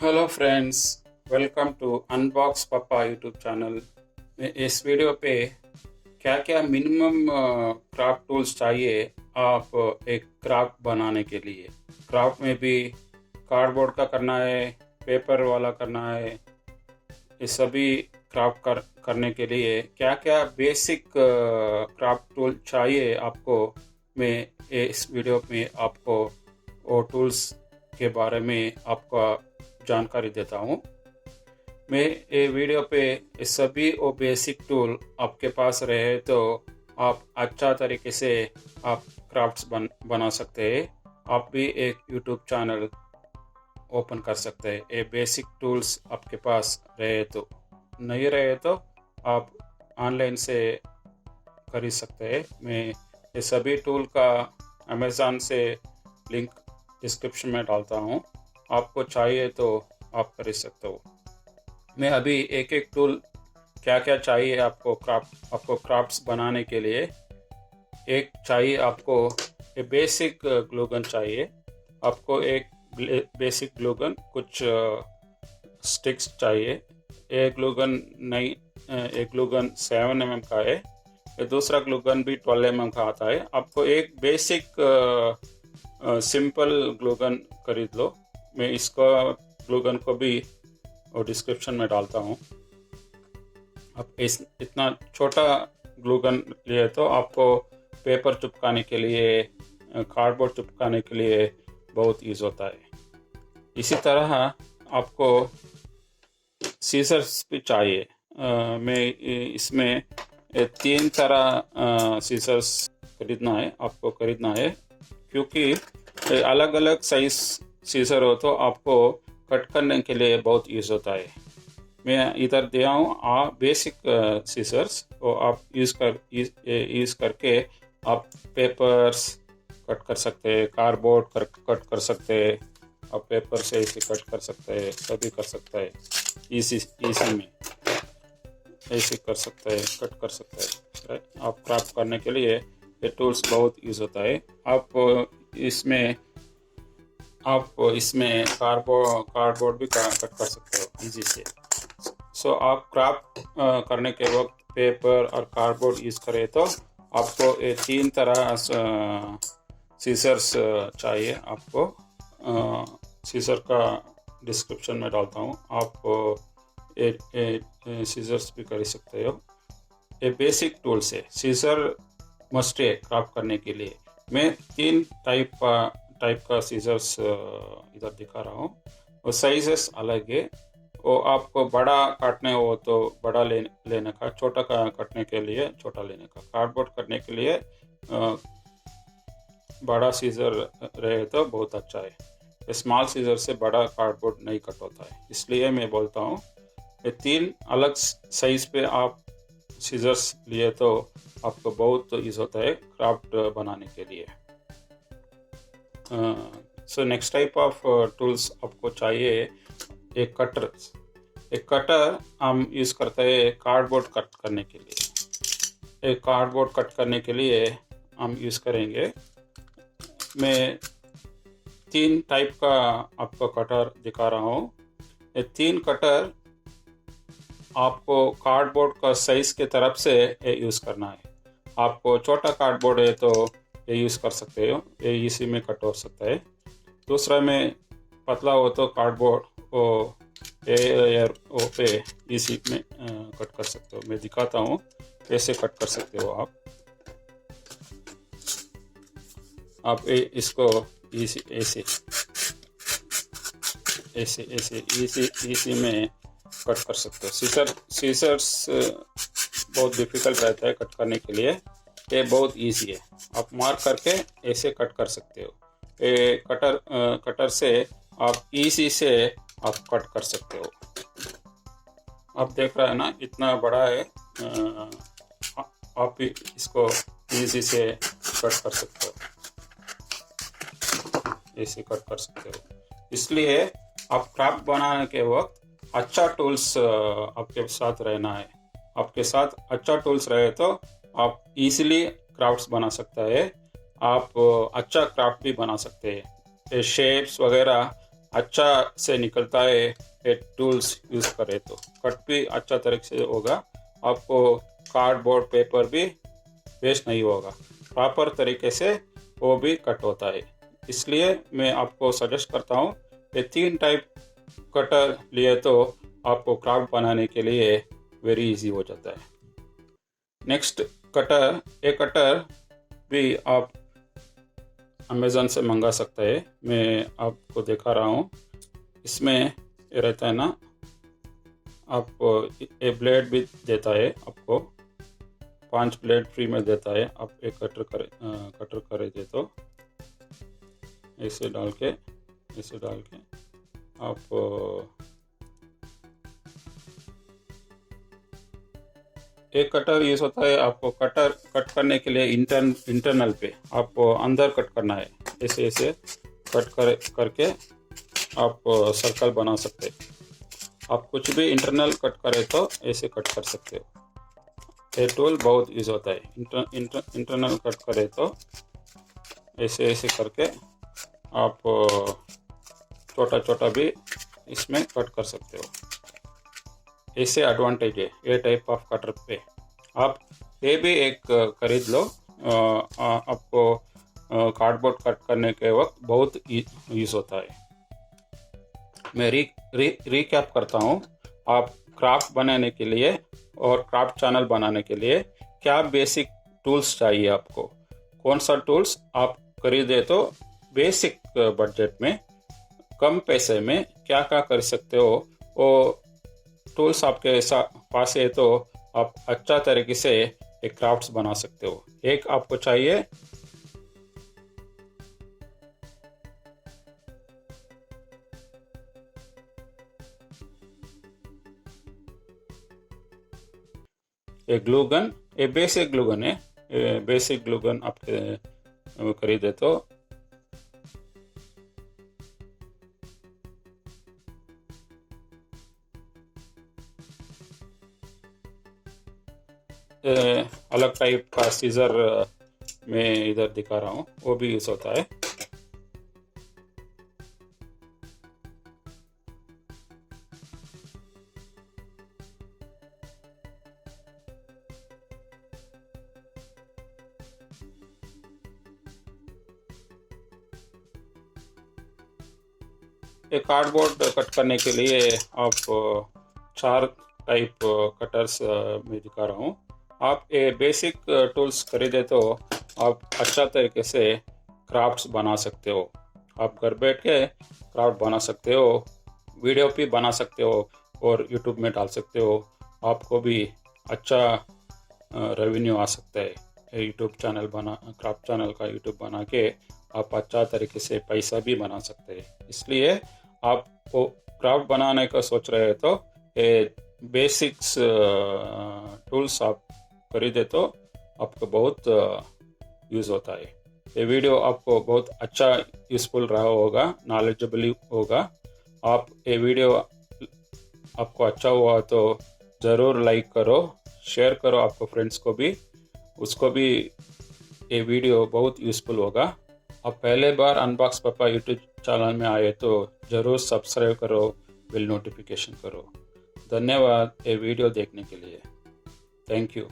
Hello friends, welcome to unbox papa YouTube channel में। इस video पे क्या क्या मिनिमम क्राफ्ट टूल्स चाहिए आप एक क्राफ्ट बनाने के लिए। क्राफ्ट में भी कार्डबोर्ड का करना है, पेपर वाला करना है, ये सभी क्राफ्ट करने के लिए क्या क्या बेसिक क्राफ्ट टूल चाहिए आपको, मैं इस वीडियो में आपको वो टूल्स के बारे में आपका जानकारी देता हूँ। मैं ये वीडियो पे ये सभी वो बेसिक टूल आपके पास रहे तो आप अच्छा तरीके से आप क्राफ्ट्स बना सकते हैं। आप भी एक यूट्यूब चैनल ओपन कर सकते हैं। ये बेसिक टूल्स आपके पास रहे तो, नहीं रहे तो आप ऑनलाइन से खरीद सकते हैं। मैं ये सभी टूल का अमेज़ॉन से लिंक डिस्क्रिप्शन में डालता हूँ, आपको चाहिए तो आप खरीद सकते हो। मैं अभी एक एक टूल क्या क्या चाहिए आपको क्राफ्ट्स बनाने के लिए। एक चाहिए आपको ये बेसिक ग्लूगन चाहिए। आपको एक बेसिक ग्लूगन, कुछ स्टिक्स चाहिए। एक ग्लूगन नहीं, एक ग्लूगन 7 mm का है, ये दूसरा ग्लूगन भी 12 mm का आता है। आपको एक बेसिक सिंपल ग्लूगन खरीद लो। मैं इसका ग्लूगन को भी और डिस्क्रिप्शन में डालता हूँ। अब इतना छोटा ग्लूगन लिए तो आपको पेपर चिपकाने के लिए, कार्डबोर्ड चिपकाने के लिए बहुत यूज़ होता है। इसी तरह आपको सीजर्स भी चाहिए। मैं इसमें 3 तरह सीजर्स आपको खरीदना है, क्योंकि अलग अलग साइज सीजर हो तो आपको कट करने के लिए बहुत यूज़ होता है। मैं इधर दिया हूँ बेसिक सीजर्स, वो आप यूज़ करके आप पेपर्स कट कर सकते हैं, कार्डबोर्ड कट कर सकते हैं, आप पेपर से इसे कट कर सकते हैं, सभी कर सकते हैं। इसी में ऐसे कर सकते हैं, कट कर सकते हैं। आप क्राफ्ट करने के लिए ये टूल्स बहुत यूज़ होता है। आप इसमें कार्डबोर्ड भी कट कर सकते हो इजी से। सो आप क्राफ्ट करने के वक्त पेपर और कार्डबोर्ड यूज़ करें तो आपको ये 3 तरह सीजर्स चाहिए। आपको सीजर का डिस्क्रिप्शन में डालता हूँ, आप सीजर्स भी कर सकते हो। ये बेसिक टूल्स है, सीजर मस्ट है क्राफ्ट करने के लिए। मैं 3 टाइप का सीजर्स इधर दिखा रहा हूँ, वो साइजेस अलग है। वो आपको बड़ा काटने हो तो बड़ा लेने का, छोटा काटने के लिए छोटा लेने का। कार्डबोर्ड करने के लिए बड़ा सीजर रहे तो बहुत अच्छा है। स्मॉल सीजर से बड़ा कार्डबोर्ड नहीं कट होता है, इसलिए मैं बोलता हूँ ये 3 अलग साइज पे आप सीजर्स लिए तो आपको बहुत यूज़ होता है क्राफ्ट बनाने के लिए। So next type of tools आपको चाहिए एक कटर हम यूज़ करते हैं कार्डबोर्ड कट करने के लिए। एक कार्डबोर्ड कट करने के लिए हम यूज़ करेंगे। मैं 3 टाइप का आपको कटर दिखा रहा हूँ। ये 3 कटर आपको कार्डबोर्ड का साइज के तरफ से यूज़ करना है। आपको छोटा कार्डबोर्ड है तो ये यूज़ कर सकते हो, ये इसी में कट हो सकता है। दूसरा में पतला हो तो कार्डबोर्ड वो पे इसी में कट कर सकते हो। मैं दिखाता हूँ कैसे कट कर सकते हो आप इसको ऐसे में कट कर सकते हो। सीजर्स बहुत डिफिकल्ट रहता है कट करने के लिए, ये बहुत इजी है। आप मार्क करके ऐसे कट कर सकते हो। ये कटर से आप इजी से आप कट कर सकते हो। आप देख रहे हैं ना, इतना बड़ा है। आप इसको इजी से कट कर सकते हो, ऐसे कट कर सकते हो। इसलिए आप क्राफ्ट बनाने के वक्त अच्छा टूल्स आपके साथ रहना है। आपके साथ अच्छा टूल्स रहे तो आप इजीली क्राफ्ट्स बना सकते हैं। आप अच्छा क्राफ्ट भी बना सकते हैं। शेप्स वगैरह अच्छा से निकलता है ये टूल्स यूज़ करें तो। कट भी अच्छा तरीके से होगा, आपको कार्डबोर्ड पेपर भी वेस्ट नहीं होगा, प्रॉपर तरीके से वो भी कट होता है। इसलिए मैं आपको सजेस्ट करता हूँ ये 3 टाइप कटर लिए तो आपको क्राफ्ट बनाने के लिए वेरी इजी हो जाता है। नेक्स्ट कटर, ये कटर भी आप अमेज़न से मंगा सकते हैं। मैं आपको दिखा रहा हूँ, इसमें ये रहता है ना, आपको एक ब्लेड भी देता है, आपको 5 ब्लेड फ्री में देता है। आप एक कटर करे दे तो ऐसे डाल के आप एक कटर यूज होता है, आपको कटर कट करने के लिए इंटरनल पे आपको अंदर कट करना है। ऐसे ऐसे करके आप सर्कल बना सकते हैं। आप कुछ भी इंटरनल कट करें तो ऐसे कट कर सकते हो। ये टूल बहुत यूज होता है। इंटरनल कट करें तो ऐसे ऐसे करके आप छोटा छोटा भी इसमें कट कर सकते हो। ऐसे एडवांटेज है ये टाइप ऑफ कटर पे। आप ये भी एक खरीद लो, आपको कार्डबोर्ड कट करने के वक्त बहुत यूज होता है। मैं रिकैप करता हूँ। आप क्राफ्ट बनाने के लिए और क्राफ्ट चैनल बनाने के लिए क्या बेसिक टूल्स चाहिए, आपको कौन सा टूल्स आप खरीदे तो बेसिक बजट में कम पैसे में क्या क्या कर सकते हो, वो टूल्स आपके पास है तो आप अच्छा तरीके से एक क्राफ्ट्स बना सकते हो। एक आपको चाहिए एक ग्लू गन, ये बेसिक ग्लू गन है। बेसिक ग्लू गन आपके खरीदे तो अलग टाइप का सीजर मैं इधर दिखा रहा हूँ, वो भी यूज होता है। ये कार्डबोर्ड कट करने के लिए आप 4 टाइप कटर्स मैं दिखा रहा हूँ। आप ये बेसिक टूल्स खरीदे तो आप अच्छा तरीके से क्राफ्ट्स बना सकते हो। आप घर बैठ के क्राफ्ट बना सकते हो, वीडियो भी बना सकते हो और यूट्यूब में डाल सकते हो। आपको भी अच्छा रेवेन्यू आ सकता है। यूट्यूब चैनल क्राफ्ट चैनल का यूट्यूब बना के आप अच्छा तरीके से पैसा भी बना सकते हैं। इसलिए आप वो क्राफ्ट बनाने का सोच रहे हो तो ये बेसिक्स टूल्स आप खरीदे तो आपको बहुत यूज़ होता है। ये वीडियो आपको बहुत अच्छा यूज़फुल रहा होगा, नॉलेजेबल होगा। आप ये वीडियो आपको अच्छा हुआ तो ज़रूर लाइक करो, शेयर करो आपको फ्रेंड्स को भी, उसको भी ये वीडियो बहुत यूज़फुल होगा। आप पहले बार अनबॉक्स पापा यूट्यूब चैनल में आए तो ज़रूर सब्सक्राइब करो, बिल नोटिफिकेशन करो। धन्यवाद ये वीडियो देखने के लिए। Thank you.